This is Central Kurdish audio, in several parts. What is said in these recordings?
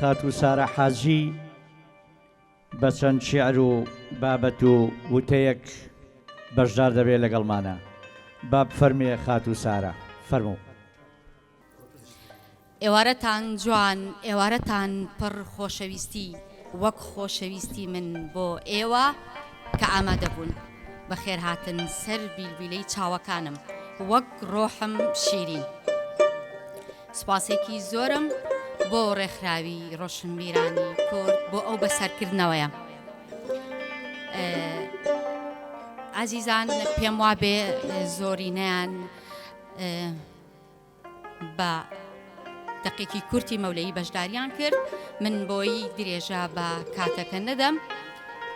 خاتو سارە حاجی بە چەند شیعر و بابەت و وتەیەک بەشدار دەبێت لەگەڵمانە. با بفەرمێ خاتو سارە، فەرموو. ئێوارەتان جوان، ئێوارەتان پڕ خۆشەویستی وەک خۆشەویستی من بۆ ئێوە کە ئامادە بوون. بەخێر هاتن سەر بیلبیلەی چاوەکانم وەک ڕۆحم شیرین. سوپاسێکی زۆرم بۆ ڕێکخراوی ڕۆشنبیرانی کورد بۆ ئەو بەسەرکردنەوەیە. عەزیزان، پێم وابێ زۆرینەیان بە دەقێکی کورتی مەولەیی بەشداریان کرد. من بۆی درێژە بە کاتەکە نەدەم،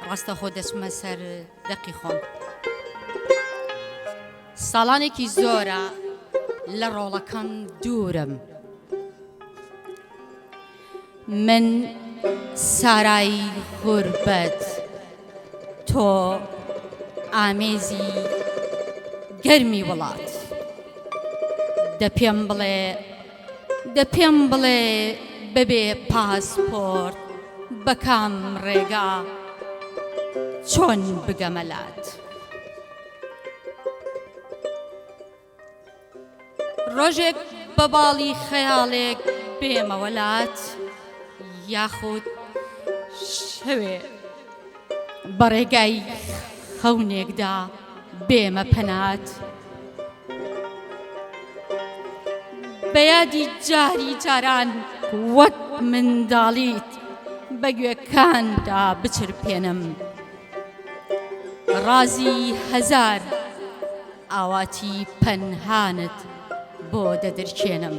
ڕاستەخۆ دەچمە سەر دەقی خۆم. ساڵانێکی زۆرە لە ڕۆڵەکەم دوورم. من سارای غوربەت، تۆ ئامێزی گەرمی وڵات. دەپێم بڵێ ببێ پاسپۆرت بە کام ڕێگا چۆن بگەمەلات. ڕۆژێک بە باڵی خەیاڵێک بێمەوەلات، یاخود شەوێ بە ڕێگای خەونێکدا بێمە پەنات. بە یادی جاری جاران وەک منداڵیت بە گوێکاندا بچرپێنم. ڕازی هەزار ئاواتی پەنهانت بۆ دەدرکێنم.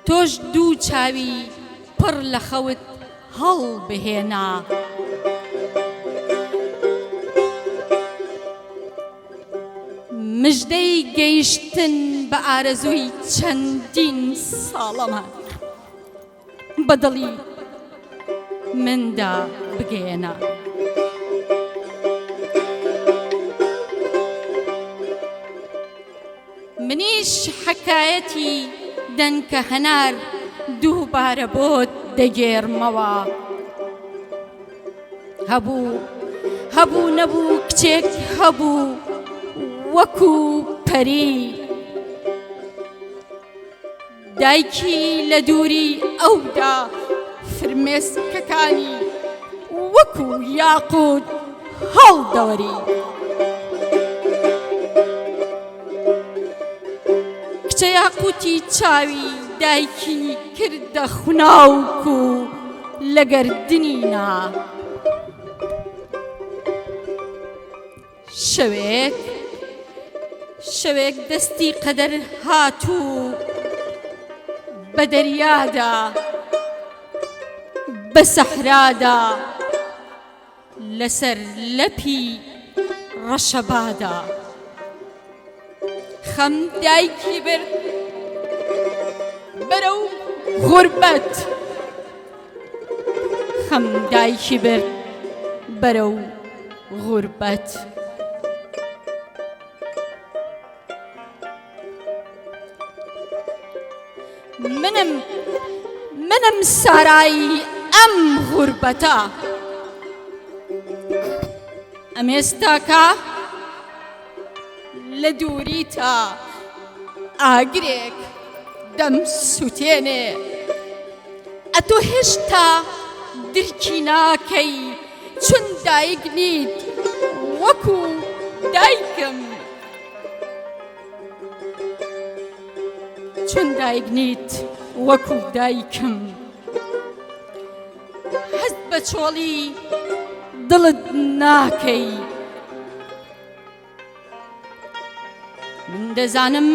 تۆش دوو چاوی پڕ لە خەوت هەڵبهێنا. مژدەی گەیشتن بە ئارەزووی چەندین ساڵەمە بە دڵی مندا بگەێنە. منیش حەکایەتی دەنکە هەنار دووبارە بۆت دەگێڕمەوە. هەبوو نەبوو کچێک هەبوو وەکو پەری. دایکی لە دووری ئەودا فرمێسکەکانی وەکو یاقوت هەڵدەوەری. کچە یاقوتی چاوی دایکی کردە خوناوک و لە گەردنینا. شەوێک دەستی قەدەر هاتوو بە دەریادا بە سەحرادا لەسەر لەپی ڕەشەبادا. خەم دایکی برد بەرەو غوربەت. خەم دایکی برد بەرەو غوربەت. منم سارایی ئەم غوربەتە. ئەمێستاکە لە دووریتە ئاگرێک دەم سووتێنێ. ئەتۆ هێشتا درکی ناکەی چون دایک نیت وەکو دایکم. چون دایک نیت وەکو دایکم. هەست بە چۆڵی دڵت ناکەی. من دەزانم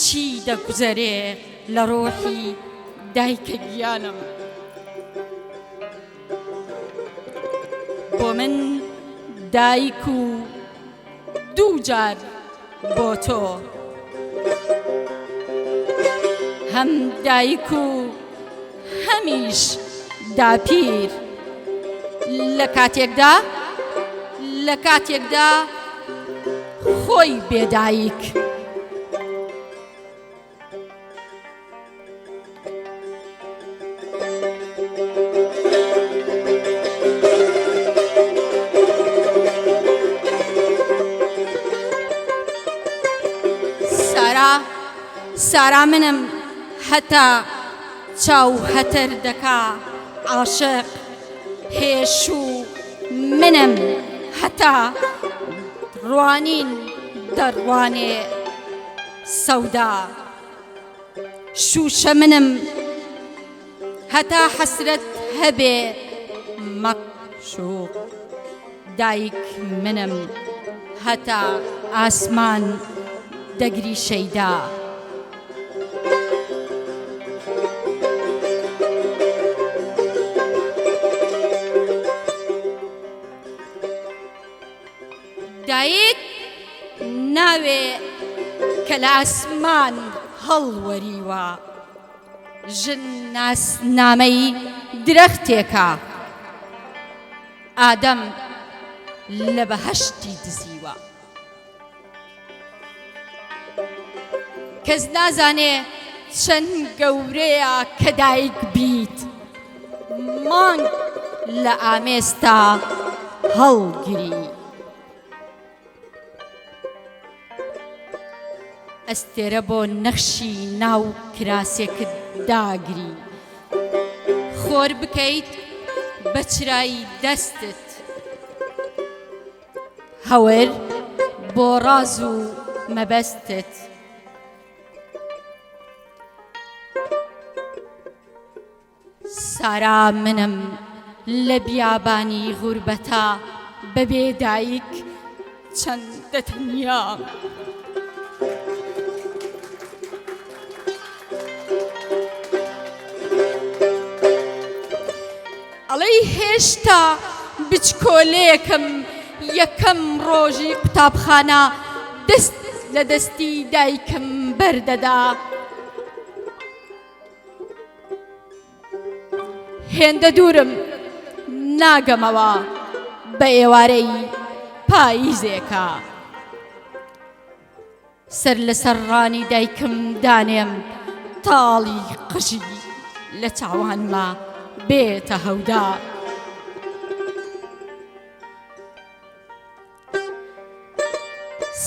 چی دەگوزەرێ لە ڕۆحی دایکە گیانم. بۆ من دایک و دوو جار بۆ تۆ. هەم دایک و هەمیش داپیر. لە کاتێکدا خۆی بێدایک. سارا منم هەتا چاو هەتەر دەکا عاشق هێش و منم هەتا ڕوانین دەڕوانێ سەودا شوشە منم هەتا حەسرەت هەبێ مەعشوق دایک منم هەتا ئاسمان دەگری شەیدا دایک ناوێ کە لە ئاسمان هەڵوەریوە ژن ناسنامەی درەختێکە ئادەم لە بەهەشتی دزیوە کەس نازانێ چەند گەورەیە کە دایک بیت مانگ لە ئامێستا هەڵگری ئەستێرە بۆ نەخشی ناو کراسێکت داگری خۆر بکەیت بە چرای دەستت هەور بۆ ڕاز و مەبەستت سارا منم لە بیابانی غوربەتە بەبێ دایک چەندە تەنیا ئەڵێی هێشتا بچکۆلەیەکم یەکەم ڕۆژی قوتابخانە دەست لە دەستی دایکم بەردەدا هێندە دوورم ناگەمەوە بە ئێوارەی پاییزێکە سەر لە سەرڕانی دایکم دانێم تاڵی قژی لە چاوانما بێتە هەودا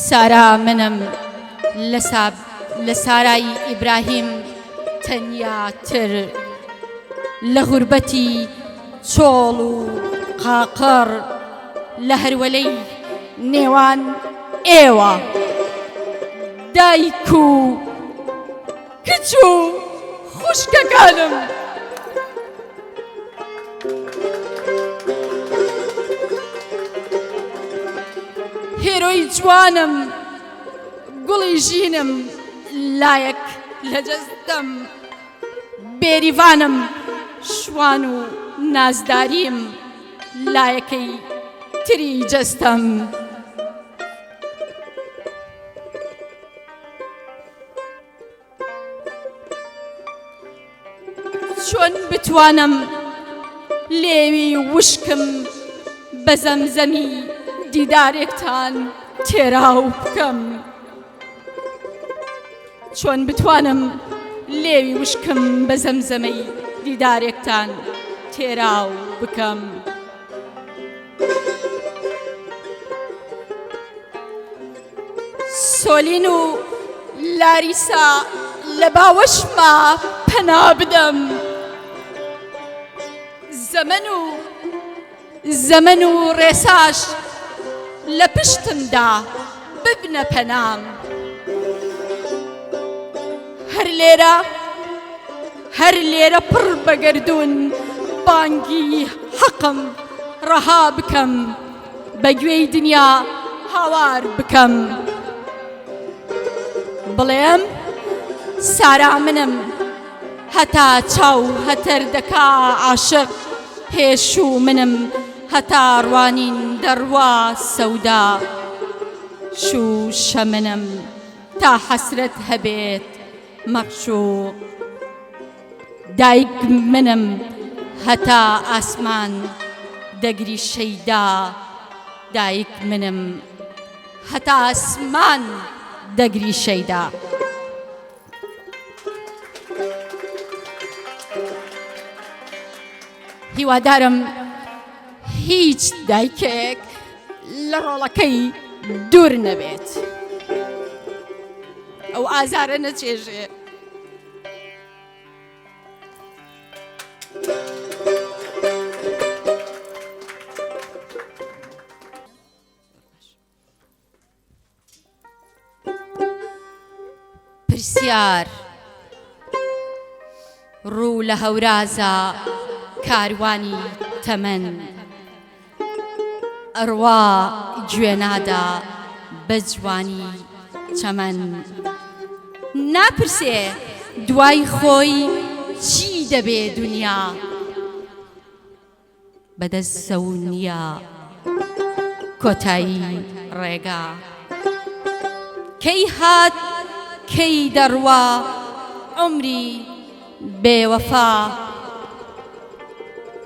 سارا منم لە سارای ئیبراهیم تەنیاتر لە غوربەتی چۆڵ و قاقڕ لە هەروەلەی نێوان ئێوە دایک و کچ و خوشکەکانم هێرۆی جوانم گوڵی ژینم لایەک لە جەستەم بێریڤانم شوان و نازداریم لایەکەی تری جەستەم چۆن بتوانم لێوی وشکم بە زەمزەمی دیدارێکتان تێراو بکەم چۆن بتوانم لێوی وشکم بە زەمزەمەی دیدارێکتان تێراو بکەم سۆلین و لاریسا لە باوەشما پەنا بدەم زەمن و ڕێساش لە پشتمدا ببنە پەنام هەر لێرە پڕ بە گەردوون بانگی حەقم ڕەها بکەم بە گوێی دنیا هاوار بکەم بڵێم سارا منم هەتا چاو هەتەر دەکا عاشق هێش و منم هەتا ڕوانین دەڕوا سەودا شوشە منم تا حەسرەت هەبێت مەعشوق دایک منم هەتا ئاسمان دەگری شەیدا دایک منم هەتا ئاسمان دەگری شەیدا هیوادارم هیچ دایکێک لە ڕۆڵەکەی دوور نەبێت ئەو ئازارە نەچێژێ. پرسیار ڕوو لە هەورازە کاروانی تەمەن، ئەڕوا گوێنادا بە جوانی چەمەن. ناپرسێ دوای خۆی چی دەبێ دونیا، بەدەست زەون نییە کۆتایی ڕێگا. کەی هات کەی دەڕوا عومری بێوەفا،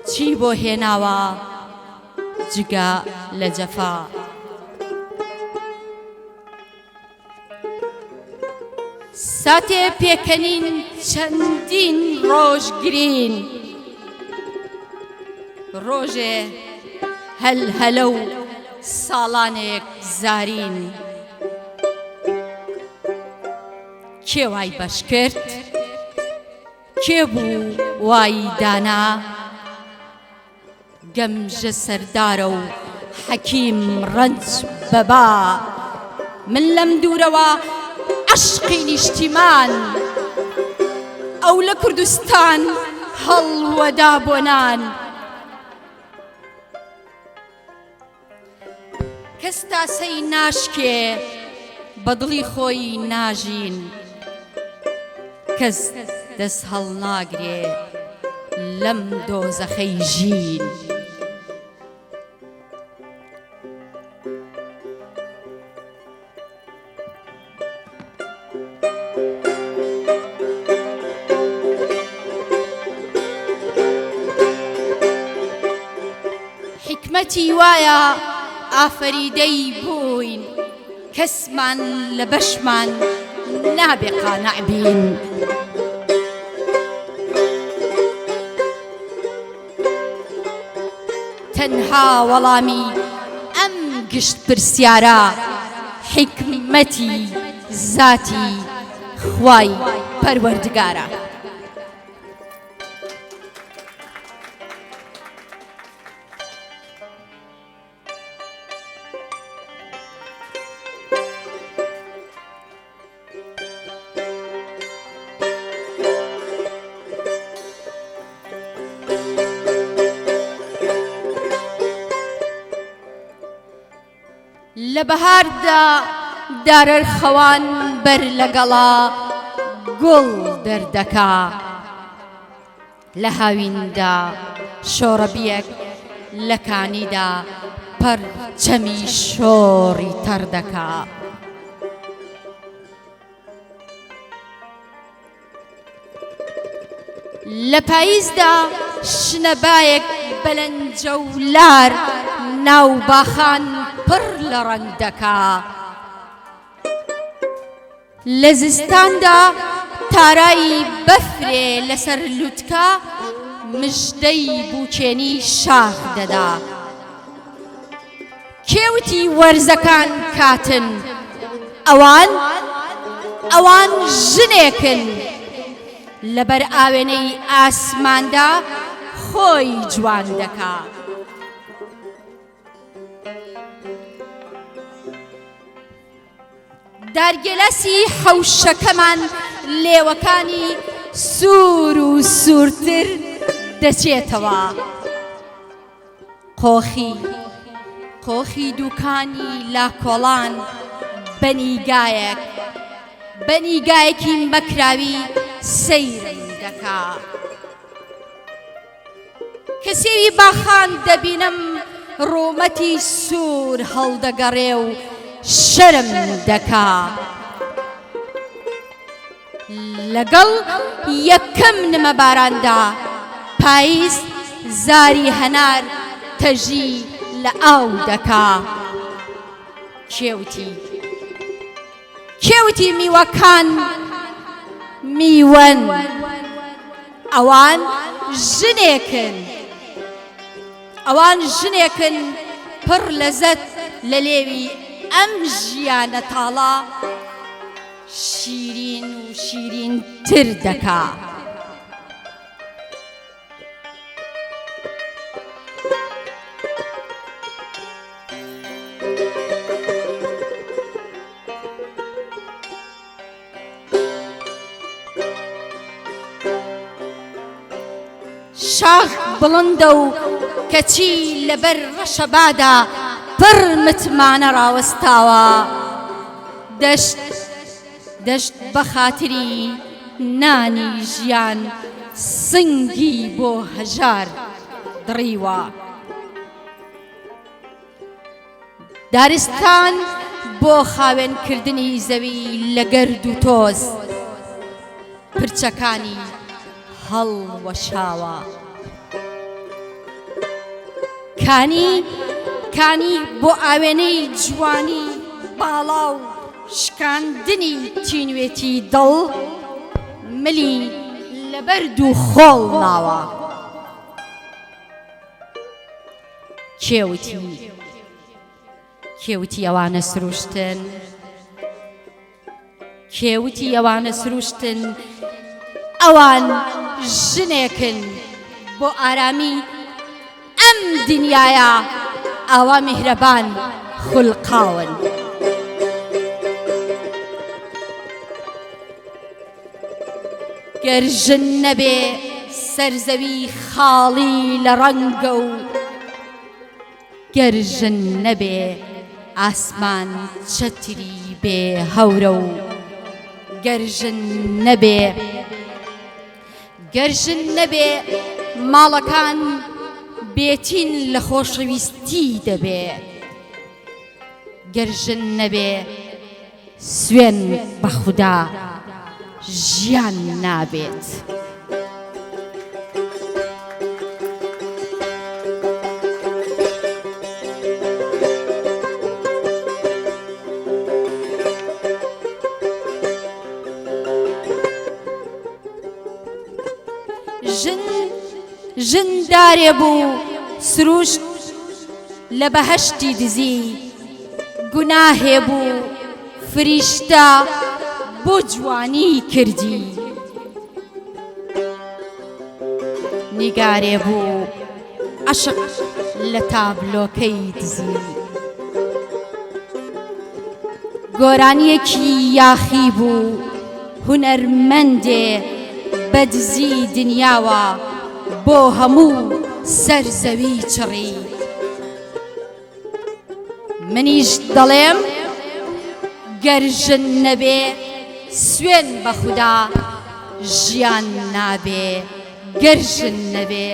چی بۆ هێناوە جگە لە جەفا. ساتێ پێکەنین چەندین ڕۆژ گرین، ڕۆژێ هەلهەلە و ساڵانێک زارین. کێ وای بەش کرد کێ بوو وای دانا، گەمژە سەردارە و حەکیم ڕەنج بەبا. من لەم دوورەوە عەشقی نیشتیمان، ئەو لە کوردستان هەڵوەدا بۆنان. کەس تاسەی ناشکێ بە دڵی خۆی ناژین، کەس دەست هەڵناگرێ لەم دۆزەخەی ژین. حکمەتی وایە ئافەریدەی بووین، کەسمان لە بەشمان نابێ قانع بین. تەنها وەڵامی ئەم گشت پرسیارە حکمەتی زاتی خوای پەروەردگارە. لە بەهاردا دارەرخەوان بەر لەگەڵا گوڵ دەردەکا، لە هاویندا شۆڕەبیەک لە کانیدا پەرچەمی شۆڕی تەردەکا. لە پاییزدا شنەبایەک بەلەنجە و لار، ناو باخان پڕ لە ڕەندەکا. لە زستاندا تارایی بەفرێ لەسەر لووتکە، مژدەی بووکێنی شاخ دەدا. کێوتی وەرزەکان کاتن، ئەوان ژنێکن، لەبەر ئاوێنەی ئاسماندا خۆی جوان دەکا. دارگێلەسی حەوشەکەمان لێوەکانی سوور و سوورتر دەچێتەوە. قۆخی دووکانی لاکۆڵان بەنیگایەکی مەکراوی سەیرم دەکا. کە سێوی باخان دەبینم ڕۆمەتی سوور هەڵدەگەڕێ و شەرم دەکا. لەگەڵ یەکەم نمە باراندا پاییز زاری هەنار تەژی لە ئاو دەکا. کێوتی میوەکان میوەن، ئەوان ژنێکن پڕ لەزەت لە لێوی ئەم ژیانە تاڵە. شیرین و شیرین تر دەکا. شاخ بڵندە و کەچی لەبەر ڕەشەبادا پڕ متمانە ڕاوەستاوە. دەشت بە خاتری نانی ژیان سنگی بۆ هەژار دڕیوە. دارستان بۆ خاوێنکردنی زەوی لە گەرد و تۆز پرچەکانی هەڵوەشاوە. کانی بۆ ئاوێنەی جوانی باڵا و شکاندنی تینوێتی دڵ ملی لە بەرد و خۆڵ ناوە. کێوتی ئەوانە سروشتن، کێوتی ئەوانە سروشتن، ئەوان ژنێکن بۆ ئارامی ئەم دنیایە، ئاوا میهرەبان خولقاون. گەر ژن نەبێ سەرزەوی خاڵی لە ڕەنگە و گەر ژن نەبێ ئاسمان چەتری بێ هەورە و گەر ژن نەبێ ماڵەکان بێتین لە خۆشەویستی دەبێ. گەر ژن نەبێ سوێن بە خودا ژیان نابێت. ژن دارێ بوو سروشت لە بەهەشتی دزی، گوناهێ بوو فریشتە بۆ جوانی کردی. نیگارێ بوو عەشق لە تابلۆکەی دزی، گۆرانیەکی یاخی بوو هونەرمەندێ بە دزی دنیاوە بۆ هەموو سەرزەوی چڕی. منیش دەڵێم گەر ژن نەبێ سوێن بە خودا ژیان نابێ. گەر ژن نەبێ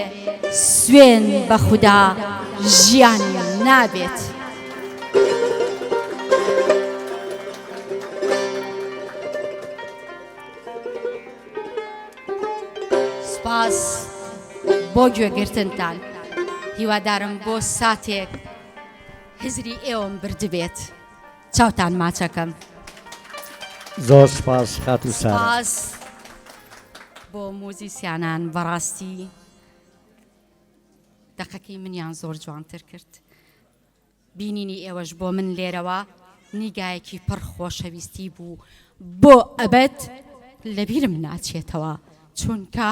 سوێن بە خودا ژیان نابێت. سپاس بۆ گوێگرتنتان. هیوادارم بۆ ساتێک هزری ئێوەم بردبێت. چاوتان ماچەکەم. زۆر سپاس خاتوو سارا. سپاس بۆ موزیسیانان، بەڕاستی دەقەکەی منیان زۆر جوانتر کرد. بینینی ئێوەش بۆ من لێرەوە نیگایەکی پڕ خۆشەویستی بوو بۆ ئەبەد لەبیرم ناچێتەوە، چونکە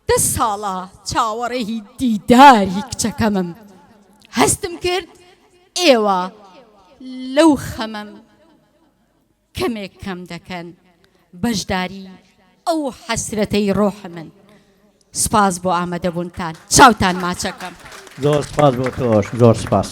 10 ساڵە چاوەڕێی دیداری کچەکەمم. هەستم کرد ئێوە لەو خەمەم کەمێک کەم دەکەن بەشداری ئەو حەسرەتەی ڕۆحە من. سپاس بۆ ئامادەبوونتان. چاوتان ماچەکەم. زۆر سپاس بۆ تۆش. زۆر سپاس.